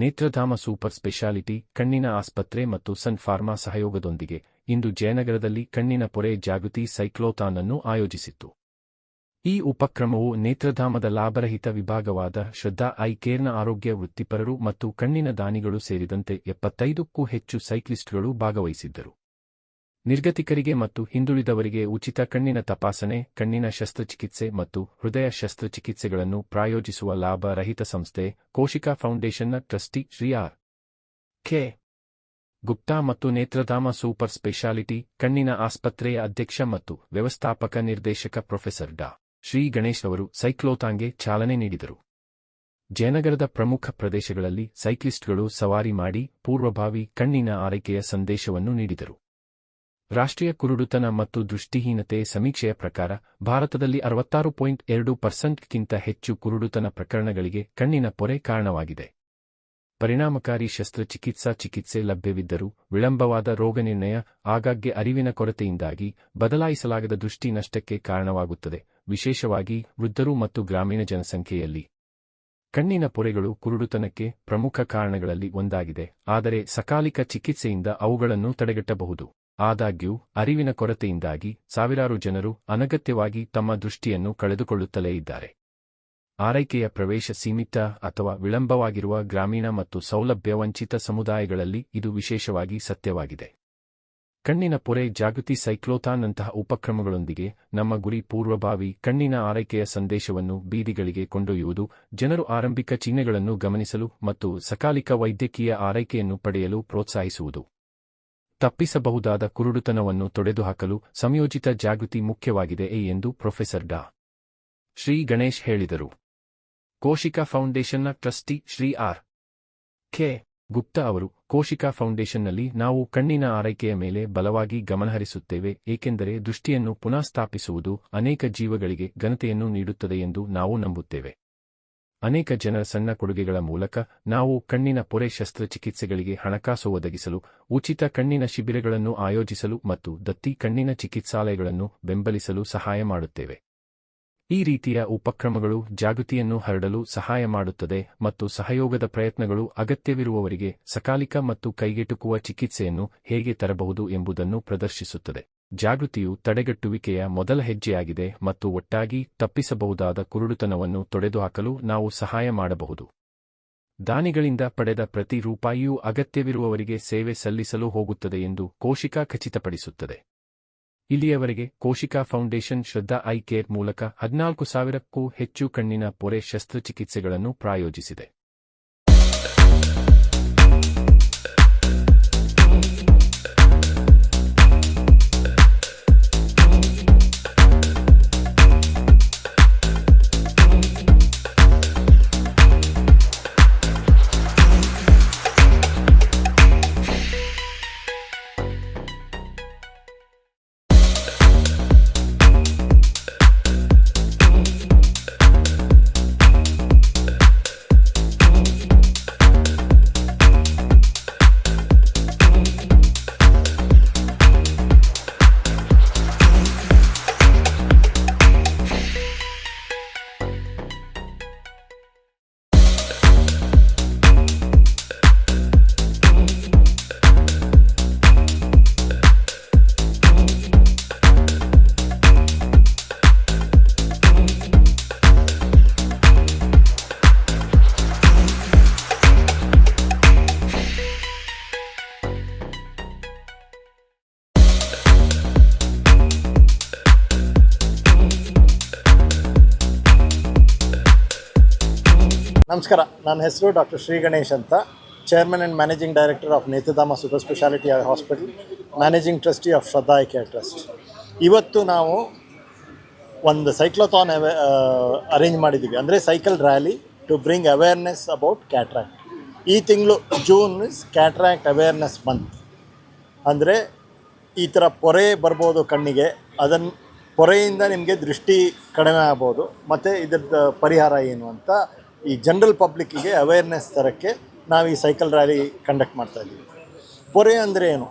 Nethradhama super speciality ಕಣ್ಣಿನ ಆಸ್ಪತ್ರೆ ಮತ್ತು ಸನ್ ಫಾರ್ಮಾ ಸಹಯೋಗದೊಂದಿಗೆ ಇಂದು ಜಯನಗರದಲ್ಲಿ ಕಣ್ಣಿನ ಪೊರೆ ಜಾಗೃತಿ ಸೈಕ್ಲೋಥಾನ್ ಅನ್ನು ಆಯೋಜಿಸಿತ್ತು. ಈ ಉಪಕ್ರಮವು ನೇತ್ರಧಾಮದ ಲಾಭರಹಿತ ವಿಭಾಗವಾದ ಶ್ರದ್ಧಾ ಐ ಕೇರ್ನ ಆರೋಗ್ಯ ವೃತ್ತಿಪರರು ಮತ್ತು ಕಣ್ಣಿನ ದಾನಿಗಳು ಸೇರಿದಂತೆ 75ಕ್ಕೂ ಹೆಚ್ಚು ಸೈಕ್ಲಿಸ್ಟ್ಗಳು ಭಾಗವಹಿಸಿದ್ದರು. ನಿರ್ಗತಿಕರಿಗೆ ಮತ್ತು ಹಿಂದುಳಿದವರಿಗೆ ಉಚಿತ ಕಣ್ಣಿನ ತಪಾಸಣೆ, ಕಣ್ಣಿನ ಶಸ್ತ್ರಚಿಕಿತ್ಸೆ ಮತ್ತು ಹೃದಯ ಶಸ್ತ್ರಚಿಕಿತ್ಸೆಗಳನ್ನು ಪ್ರಾಯೋಜಿಸುವ ಲಾಭ ರಹಿತ ಸಂಸ್ಥೆ ಕೋಶಿಕಾ ಫೌಂಡೇಶನ್ನ trustee Shri R. K. Gupta ಮತ್ತು ನೇತ್ರಧಾಮ ಸೂಪರ್ ಸ್ಪೆಷಾಲಿಟಿ ಕಣ್ಣಿನ ಆಸ್ಪತ್ರೆಯ ಅಧ್ಯಕ್ಷ ಮತ್ತು ವ್ಯವಸ್ಥಾಪಕ ನಿರ್ದೇಶಕ ಪ್ರೊಫೆಸರ್ ಡಾ. ಶ್ರೀ ಗಣೇಶ್ ಅವರು ಸೈಕ್ಲೋಥಾನ್ಗೆ ಚಾಲನೆ ನೀಡಿದರು. ಜಯನಗರದ ಪ್ರಮುಖ ಪ್ರದೇಶಗಳಲ್ಲಿ ಸೈಕ್ಲಿಸ್ಟ್ಗಳು ಸವಾರಿ ಮಾಡಿ ಪೂರ್ವಭಾವಿ ಕಣ್ಣಿನ ಆರೈಕೆಯ ಸಂದೇಶವನ್ನು ನೀಡಿದರು. ರಾಷ್ಟ್ರೀಯ ಕುರುಡುತನ ಮತ್ತು ದೃಷ್ಟಿಹೀನತೆ ಸಮೀಕ್ಷೆಯ ಪ್ರಕಾರ ಭಾರತದಲ್ಲಿ 66.2%ಕ್ಕಿಂತ ಹೆಚ್ಚು ಕುರುಡುತನ ಪ್ರಕರಣಗಳಿಗೆ ಕಣ್ಣಿನ ಪೊರೆ ಕಾರಣವಾಗಿದೆ. ಪರಿಣಾಮಕಾರಿ ಶಸ್ತ್ರಚಿಕಿತ್ಸಾ ಚಿಕಿತ್ಸೆ ಲಭ್ಯವಿದ್ದರೂ ವಿಳಂಬವಾದ ರೋಗನಿರ್ಣಯ, ಆಗಾಗ್ಗೆ ಅರಿವಿನ ಕೊರತೆಯಿಂದಾಗಿ ಬದಲಾಯಿಸಲಾಗದ ದೃಷ್ಟಿ ನಷ್ಟಕ್ಕೆ ಕಾರಣವಾಗುತ್ತದೆ, ವಿಶೇಷವಾಗಿ ವೃದ್ಧರು ಮತ್ತು ಗ್ರಾಮೀಣ ಜನಸಂಖ್ಯೆಯಲ್ಲಿ. ಕಣ್ಣಿನ ಪೊರೆಗಳು ಕುರುಡುತನಕ್ಕೆ ಪ್ರಮುಖ ಕಾರಣಗಳಲ್ಲಿ ಒಂದಾಗಿದೆ, ಆದರೆ ಸಕಾಲಿಕ ಚಿಕಿತ್ಸೆಯಿಂದ ಅವುಗಳನ್ನು ತಡೆಗಟ್ಟಬಹುದು. ಆದಾಗ್ಯೂ ಅರಿವಿನ ಕೊರತೆಯಿಂದಾಗಿ ಸಾವಿರಾರು ಜನರು ಅನಗತ್ಯವಾಗಿ ತಮ್ಮ ದೃಷ್ಟಿಯನ್ನು ಕಳೆದುಕೊಳ್ಳುತ್ತಲೇ ಇದ್ದಾರೆ. ಆರೈಕೆಯ ಪ್ರವೇಶ ಸೀಮಿತ ಅಥವಾ ವಿಳಂಬವಾಗಿರುವ ಗ್ರಾಮೀಣ ಮತ್ತು ಸೌಲಭ್ಯ ವಂಚಿತ ಸಮುದಾಯಗಳಲ್ಲಿ ಇದು ವಿಶೇಷವಾಗಿ ಸತ್ಯವಾಗಿದೆ. ಕಣ್ಣಿನ ಪೊರೆ ಜಾಗೃತಿ ಸೈಕ್ಲೋಥಾನ್ನಂತಹ ಉಪಕ್ರಮಗಳೊಂದಿಗೆ ನಮ್ಮ ಗುರಿ ಪೂರ್ವಭಾವಿ ಕಣ್ಣಿನ ಆರೈಕೆಯ ಸಂದೇಶವನ್ನು ಬೀದಿಗಳಿಗೆ ಕೊಂಡೊಯ್ಯುವುದು, ಜನರು ಆರಂಭಿಕ ಚಿಹ್ನೆಗಳನ್ನು ಗಮನಿಸಲು ಮತ್ತು ಸಕಾಲಿಕ ವೈದ್ಯಕೀಯ ಆರೈಕೆಯನ್ನು ಪಡೆಯಲು ಪ್ರೋತ್ಸಾಹಿಸುವುದು. ತಪ್ಪಿಸಬಹುದಾದ ಕುರುಡುತನವನ್ನು ತೊಡೆದುಹಾಕಲು ಸಂಯೋಜಿತ ಜಾಗೃತಿ ಮುಖ್ಯವಾಗಿದೆ ಎಂದು ಪ್ರೊಫೆಸರ್ ಡಾ. ಶ್ರೀ ಗಣೇಶ್ ಹೇಳಿದರು. ಕೋಶಿಕಾ ಫೌಂಡೇಶನ್ನ trustee Shri R. K. Gupta ಅವರು, ಕೋಶಿಕಾ ಫೌಂಡೇಶನ್ನಲ್ಲಿ ನಾವು ಕಣ್ಣಿನ ಆರೈಕೆಯ ಮೇಲೆ ಬಲವಾಗಿ ಗಮನಹರಿಸುತ್ತೇವೆ, ಏಕೆಂದರೆ ದೃಷ್ಟಿಯನ್ನು ಪುನಃಸ್ಥಾಪಿಸುವುದು ಅನೇಕ ಜೀವಗಳಿಗೆ ಘನತೆಯನ್ನು ನೀಡುತ್ತದೆ ಎಂದು ನಾವು ನಂಬುತ್ತೇವೆ. ಅನೇಕ ಜನರ ಸಣ್ಣ ಕೊಡುಗೆಗಳ ಮೂಲಕ ನಾವು ಕಣ್ಣಿನ ಪೊರೆ ಶಸ್ತ್ರಚಿಕಿತ್ಸೆಗಳಿಗೆ ಹಣಕಾಸು ಒದಗಿಸಲು, ಉಚಿತ ಕಣ್ಣಿನ ಶಿಬಿರಗಳನ್ನು ಆಯೋಜಿಸಲು ಮತ್ತು ದತ್ತಿ ಕಣ್ಣಿನ ಚಿಕಿತ್ಸಾಲಯಗಳನ್ನು ಬೆಂಬಲಿಸಲು ಸಹಾಯ ಮಾಡುತ್ತೇವೆ. ಈ ರೀತಿಯ ಉಪಕ್ರಮಗಳು ಜಾಗೃತಿಯನ್ನು ಹರಡಲು ಸಹಾಯ ಮಾಡುತ್ತದೆ ಮತ್ತು ಸಹಯೋಗದ ಪ್ರಯತ್ನಗಳು ಅಗತ್ಯವಿರುವವರಿಗೆ ಸಕಾಲಿಕ ಮತ್ತು ಕೈಗೆಟುಕುವ ಚಿಕಿತ್ಸೆಯನ್ನು ಹೇಗೆ ತರಬಹುದು ಎಂಬುದನ್ನು ಪ್ರದರ್ಶಿಸುತ್ತದೆ. ಜಾಗೃತಿಯು ತಡೆಗಟ್ಟುವಿಕೆಯ ಮೊದಲ ಹೆಜ್ಜೆಯಾಗಿದೆ ಮತ್ತು ಒಟ್ಟಾಗಿ ತಪ್ಪಿಸಬಹುದಾದ ಕುರುಡುತನವನ್ನು ತೊಡೆದುಹಾಕಲು ನಾವು ಸಹಾಯ ಮಾಡಬಹುದು. ದಾನಿಗಳಿಂದ ಪಡೆದ ಪ್ರತಿ ರೂಪಾಯಿಯೂ ಅಗತ್ಯವಿರುವವರಿಗೆ ಸೇವೆ ಸಲ್ಲಿಸಲು ಹೋಗುತ್ತದೆ ಎಂದು ಕೋಶಿಕಾ ಖಚಿತಪಡಿಸುತ್ತದೆ. ಇಲ್ಲಿಯವರೆಗೆ ಕೋಶಿಕಾ ಫೌಂಡೇಶನ್ ಶ್ರದ್ಧಾ ಐ ಕೇರ್ ಮೂಲಕ 14,000ಕ್ಕೂ ಹೆಚ್ಚು ಕಣ್ಣಿನ ಪೊರೆ ಶಸ್ತ್ರಚಿಕಿತ್ಸೆಗಳನ್ನು ಪ್ರಾಯೋಜಿಸಿದೆ. ನಮಸ್ಕಾರ, ನನ್ನ ಹೆಸರು ಡಾಕ್ಟರ್ ಶ್ರೀ ಗಣೇಶ್ ಅಂತ, chairman and managing director of Nethradhama super speciality hospital, managing trustee of Shraddha eye care trust. ಇವತ್ತು ನಾವು ಒಂದು ಸೈಕ್ಲೋಥಾನ್ ಅರೇಂಜ್ ಮಾಡಿದ್ದೀವಿ, ಅಂದರೆ cycle rally to bring awareness about cataract. ಈ ತಿಂಗಳು June is cataract awareness month. ಅಂದರೆ ಈ ಥರ ಪೊರೆ ಬರ್ಬೋದು ಕಣ್ಣಿಗೆ, ಅದನ್ನು ಪೊರೆಯಿಂದ ನಿಮಗೆ ದೃಷ್ಟಿ ಕಡಿಮೆ ಆಗ್ಬೋದು, ಮತ್ತು ಇದ್ರದ್ದು ಪರಿಹಾರ ಏನು ಅಂತ ಈ ಜನರಲ್ ಪಬ್ಲಿಕ್ಕಿಗೆ ಅವೇರ್ನೆಸ್ ತರೋಕ್ಕೆ ನಾವು ಈ ಸೈಕಲ್ ರ್ಯಾಲಿ ಕಂಡಕ್ಟ್ ಮಾಡ್ತಾಯಿದ್ದೀವಿ. ಪೊರೆ ಅಂದರೆ ಏನು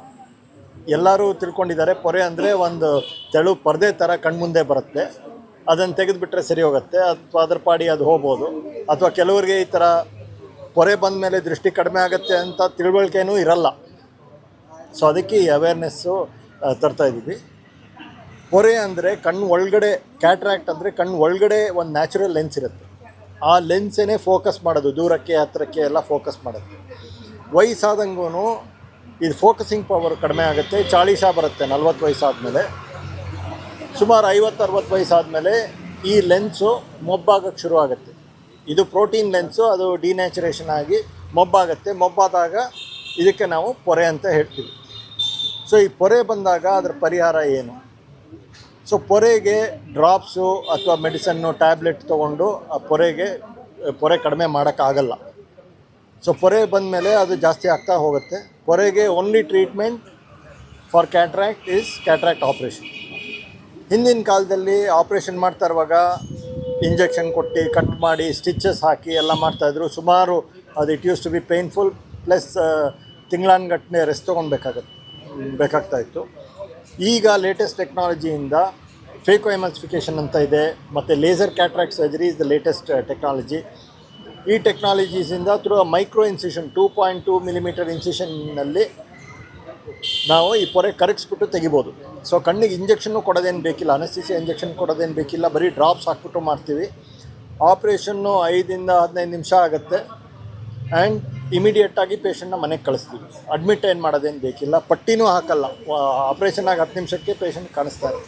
ಎಲ್ಲರೂ ತಿಳ್ಕೊಂಡಿದ್ದಾರೆ. ಪೊರೆ ಅಂದರೆ ಒಂದು ತೆಳು ಪರದೆ ಥರ ಕಣ್ಮುಂದೆ ಬರುತ್ತೆ, ಅದನ್ನು ತೆಗೆದುಬಿಟ್ರೆ ಸರಿ ಹೋಗುತ್ತೆ, ಅಥವಾ ಅದ್ರ ಪಾಡಿ ಅದು ಹೋಗ್ಬೋದು. ಅಥವಾ ಕೆಲವರಿಗೆ ಈ ಥರ ಪೊರೆ ಬಂದ ಮೇಲೆ ದೃಷ್ಟಿ ಕಡಿಮೆ ಆಗುತ್ತೆ ಅಂತ ತಿಳುವಳಿಕೆನೂ ಇರಲ್ಲ. ಸೊ ಅದಕ್ಕೆ ಈ ಅವೇರ್ನೆಸ್ಸು ತರ್ತಾ ಇದ್ದೀವಿ. ಪೊರೆ ಅಂದರೆ ಕಣ್ಣು ಒಳಗಡೆ, ಕ್ಯಾಟ್ರಾಕ್ಟ್ ಅಂದರೆ ಕಣ್ಣು ಒಳಗಡೆ ಒಂದು ನ್ಯಾಚುರಲ್ ಲೆನ್ಸ್ ಇರುತ್ತೆ. ಆ ಲೆನ್ಸೇ ಫೋಕಸ್ ಮಾಡೋದು, ದೂರಕ್ಕೆ ಹತ್ತಿರಕ್ಕೆ ಎಲ್ಲ ಫೋಕಸ್ ಮಾಡೋದು. ವಯಸ್ಸಾದಂಗೂ ಇದು ಫೋಕಸಿಂಗ್ ಪವರ್ ಕಡಿಮೆ ಆಗುತ್ತೆ, ಚಾಳೀಸ ಬರುತ್ತೆ 40 ವಯಸ್ಸಾದಮೇಲೆ. ಸುಮಾರು 50-60 ವಯಸ್ಸಾದಮೇಲೆ ಈ ಲೆನ್ಸು ಮೊಬ್ಬಾಗಕ್ಕೆ ಶುರು ಆಗುತ್ತೆ. ಇದು ಪ್ರೋಟೀನ್ ಲೆನ್ಸು, ಅದು ಡಿನ್ಯಾಚುರೇಷನ್ ಆಗಿ ಮೊಬ್ಬಾಗುತ್ತೆ. ಮೊಬ್ಬಾದಾಗ ಇದಕ್ಕೆ ನಾವು ಪೊರೆ ಅಂತ ಹೇಳ್ತೀವಿ. ಸೊ ಈ ಪೊರೆ ಬಂದಾಗ ಅದರ ಪರಿಹಾರ ಏನು? ಸೊ ಪೊರೆಗೆ ಡ್ರಾಪ್ಸು ಅಥವಾ ಮೆಡಿಸನ್ನು, ಟ್ಯಾಬ್ಲೆಟ್ ತೊಗೊಂಡು ಆ ಪೊರೆ ಕಡಿಮೆ ಮಾಡೋಕ್ಕಾಗಲ್ಲ. ಸೊ ಪೊರೆ ಬಂದಮೇಲೆ ಅದು ಜಾಸ್ತಿ ಆಗ್ತಾ ಹೋಗುತ್ತೆ. ಪೊರೆಗೆ only treatment for cataract is cataract operation. ಹಿಂದಿನ ಕಾಲದಲ್ಲಿ ಆಪ್ರೇಷನ್ ಮಾಡ್ತಾ ಇರುವಾಗ ಇಂಜೆಕ್ಷನ್ ಕೊಟ್ಟು, ಕಟ್ ಮಾಡಿ, ಸ್ಟಿಚಸ್ ಹಾಕಿ ಎಲ್ಲ ಮಾಡ್ತಾಯಿದ್ರು. ಸುಮಾರು ಅದು it use to be painful, plus ತಿಂಗಳಾನ್ಗಟ್ಟಲೆ ರೆಸ್ಟ್ ತೊಗೊಳ್ಬೇಕಾಗ್ತಾಯಿತ್ತು. ಈಗ ಲೇಟೆಸ್ಟ್ ಟೆಕ್ನಾಲಜಿಯಿಂದ ಫೇಕೋ ಎಮಲ್ಸಿಫಿಕೇಷನ್ ಅಂತ ಇದೆ, ಮತ್ತು laser cataract surgery is the latest technology. ಈ ಟೆಕ್ನಾಲಜೀಸಿಂದ ಥ್ರೂ ಮೈಕ್ರೋ ಇನ್ಸಿಷನ್ 2.2 ಮಿಲಿಮೀಟರ್ ಇನ್ಸಿಷನ್ನಲ್ಲಿ ನಾವು ಈ ಪೊರೆ ಕರಗಿಸ್ಬಿಟ್ಟು ತೆಗಿಬೋದು. ಸೊ ಕಣ್ಣಿಗೆ ಇಂಜೆಕ್ಷನ್ನು ಕೊಡೋದೇನು ಬೇಕಿಲ್ಲ, ಅನಸ್ತೀಸಿಯಾ ಇಂಜೆಕ್ಷನ್ ಕೊಡೋದೇನು ಬೇಕಿಲ್ಲ, ಬರೀ ಡ್ರಾಪ್ಸ್ ಹಾಕ್ಬಿಟ್ಟು ಮಾಡ್ತೀವಿ. ಆಪ್ರೇಷನ್ನು 5-15 ನಿಮಿಷ ಆಗುತ್ತೆ. ಆ್ಯಂಡ್ ಇಮಿಡಿಯೇಟಾಗಿ ಪೇಷಂಟ್ನ ಮನೆಗೆ ಕಳಿಸ್ತೀವಿ. ಅಡ್ಮಿಟ್ ಏನು ಮಾಡೋದೇನು ಬೇಕಿಲ್ಲ, ಪಟ್ಟಿನೂ ಹಾಕಲ್ಲ. ಆಪ್ರೇಷನ್ ಆಗಿ 10 ನಿಮಿಷಕ್ಕೆ ಪೇಷಂಟ್ ಕಾಣಿಸ್ತಾರೆ.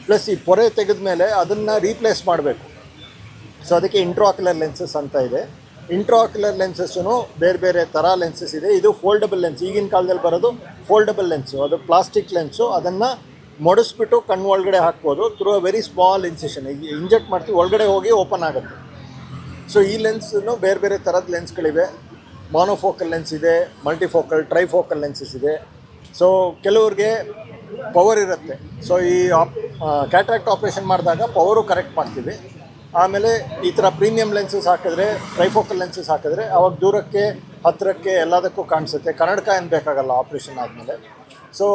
ಪ್ಲಸ್ ಈ ಪೊರೆ ತೆಗೆದ ಮೇಲೆ ಅದನ್ನು ರೀಪ್ಲೇಸ್ ಮಾಡಬೇಕು. ಸೊ ಅದಕ್ಕೆ ಇಂಟ್ರಾಕ್ಯುಲರ್ ಲೆನ್ಸಸ್ ಅಂತ ಇದೆ. ಇಂಟ್ರಾಕ್ಯುಲರ್ ಲೆನ್ಸಸ್ಸೂ ಬೇರೆ ಬೇರೆ ಥರ ಲೆನ್ಸಸ್ ಇದೆ. ಇದು ಫೋಲ್ಡಬಲ್ ಲೆನ್ಸ್, ಈಗಿನ ಕಾಲದಲ್ಲಿ ಬರೋದು ಫೋಲ್ಡಬಲ್ ಲೆನ್ಸು. ಅದು ಪ್ಲಾಸ್ಟಿಕ್ ಲೆನ್ಸು, ಅದನ್ನು ಮಡಿಸ್ಬಿಟ್ಟು ಕಣ್ಣು ಒಳಗಡೆ ಹಾಕ್ಬೋದು through a very small incision. Inject ಮಾಡ್ತೀವಿ, ಒಳಗಡೆ ಹೋಗಿ ಓಪನ್ ಆಗುತ್ತೆ. ಸೊ ಈ ಲೆನ್ಸನ್ನು ಬೇರೆ ಬೇರೆ ಥರದ ಲೆನ್ಸ್ಗಳಿವೆ. ಮಾನೋಫೋಕಲ್ ಲೆನ್ಸ್ ಇದೆ, ಮಲ್ಟಿಫೋಕಲ್, ಟ್ರೈಫೋಕಲ್ ಲೆನ್ಸಸ್ ಇದೆ. ಸೊ ಕೆಲವ್ರಿಗೆ ಪವರ್ ಇರುತ್ತೆ. ಸೊ ಈ ಕ್ಯಾಟ್ರಾಕ್ಟ್ ಆಪ್ರೇಷನ್ ಮಾಡಿದಾಗ ಪವರು ಕರೆಕ್ಟ್ ಮಾಡ್ತೀವಿ. ಆಮೇಲೆ ಈ ಥರ ಪ್ರೀಮಿಯಂ ಲೆನ್ಸಸ್ ಹಾಕಿದ್ರೆ, ಟ್ರೈಫೋಕಲ್ ಲೆನ್ಸಸ್ ಹಾಕಿದ್ರೆ ಅವಾಗ ದೂರಕ್ಕೆ ಹತ್ತಿರಕ್ಕೆ ಎಲ್ಲದಕ್ಕೂ ಕಾಣಿಸುತ್ತೆ. ಕನ್ನಡಕ ಏನು ಬೇಕಾಗಲ್ಲ ಆಪ್ರೇಷನ್ ಆದಮೇಲೆ. So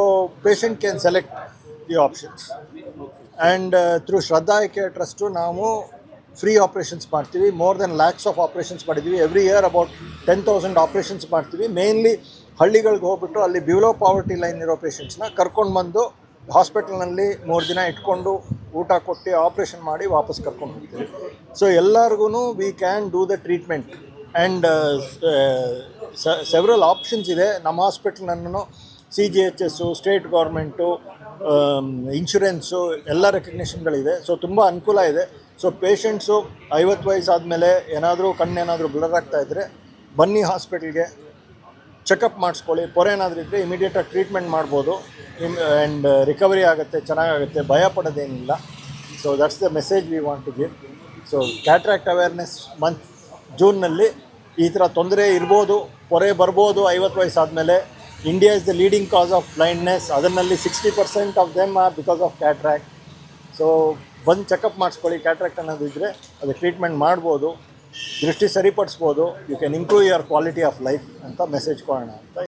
patient can select the options. And through Shraddha eye care trust ನಾವು ಫ್ರೀ ಆಪ್ರೇಷನ್ಸ್ ಮಾಡ್ತೀವಿ. More than lakhs of operations ಮಾಡಿದ್ದೀವಿ. ಎವ್ರಿ ಇಯರ್ ಅಬೌಟ್ 10,000 ಆಪ್ರೇಷನ್ಸ್ ಮಾಡ್ತೀವಿ. ಮೇನ್ಲಿ ಹಳ್ಳಿಗಳಿಗೆ ಹೋಗ್ಬಿಟ್ಟು ಅಲ್ಲಿ ಬಿಲೋ ಪಾವರ್ಟಿ ಲೈನ್ ಇರೋ ಪೇಷಂಟ್ಸ್ನ ಕರ್ಕೊಂಡು ಬಂದು ಹಾಸ್ಪಿಟಲ್ನಲ್ಲಿ 3 ದಿನ ಇಟ್ಕೊಂಡು ಊಟ ಕೊಟ್ಟು ಆಪ್ರೇಷನ್ ಮಾಡಿ ವಾಪಸ್ ಕರ್ಕೊಂಡು ಹೋಗ್ತೀವಿ. ಸೊ ಎಲ್ಲರಿಗೂ we can do the treatment. And several options ಇದೆ ನಮ್ಮ ಹಾಸ್ಪಿಟಲ್ನನ್ನು. CGHS, ಸ್ಟೇಟ್ ಗೌರ್ಮೆಂಟು, ಇನ್ಶೂರೆನ್ಸು ಎಲ್ಲ ರೆಕಗ್ನಿಷನ್ಗಳಿದೆ. ಸೊ ತುಂಬ ಅನುಕೂಲ ಇದೆ. ಸೊ ಪೇಷಂಟ್ಸು 50 ವಯಸ್ಸಾದಮೇಲೆ ಕಣ್ಣೇನಾದರೂ ಬ್ಲರ್ ಆಗ್ತಾಯಿದ್ರೆ ಬನ್ನಿ ಹಾಸ್ಪಿಟಲ್ಗೆ, ಚೆಕಪ್ ಮಾಡಿಸ್ಕೊಳ್ಳಿ. ಪೊರೆ ಏನಾದರೂ ಇದ್ದರೆ ಇಮಿಡಿಯೇಟಾಗಿ ಟ್ರೀಟ್ಮೆಂಟ್ ಮಾಡ್ಬೋದು. ಆ್ಯಂಡ್ ರಿಕವರಿ ಆಗುತ್ತೆ, ಚೆನ್ನಾಗಾಗುತ್ತೆ, ಭಯ ಪಡೋದೇನಿಲ್ಲ. So that's the message we want to give. So cataract awareness month ಜೂನ್ನಲ್ಲಿ ಈ ಥರ ತೊಂದರೆ ಇರ್ಬೋದು, ಪೊರೆ ಬರ್ಬೋದು 50 ವಯಸ್ಸಾದಮೇಲೆ. India is the leading cause of blindness. ಅದರಲ್ಲಿ 60% of them are because of cataract. So ಬಂದು ಚೆಕಪ್ ಮಾಡಿಸ್ಕೊಳ್ಳಿ. ಕ್ಯಾಟ್ರಾಕ್ಟ್ ಅನ್ನೋದು ಇದ್ದರೆ ಅದು ಟ್ರೀಟ್ಮೆಂಟ್ ಮಾಡ್ಬೋದು, ದೃಷ್ಟಿ ಸರಿಪಡಿಸ್ಬೋದು. You can improve your quality of life ಅಂತ ಮೆಸೇಜ್ ಕೊಡೋಣ ಅಂತ.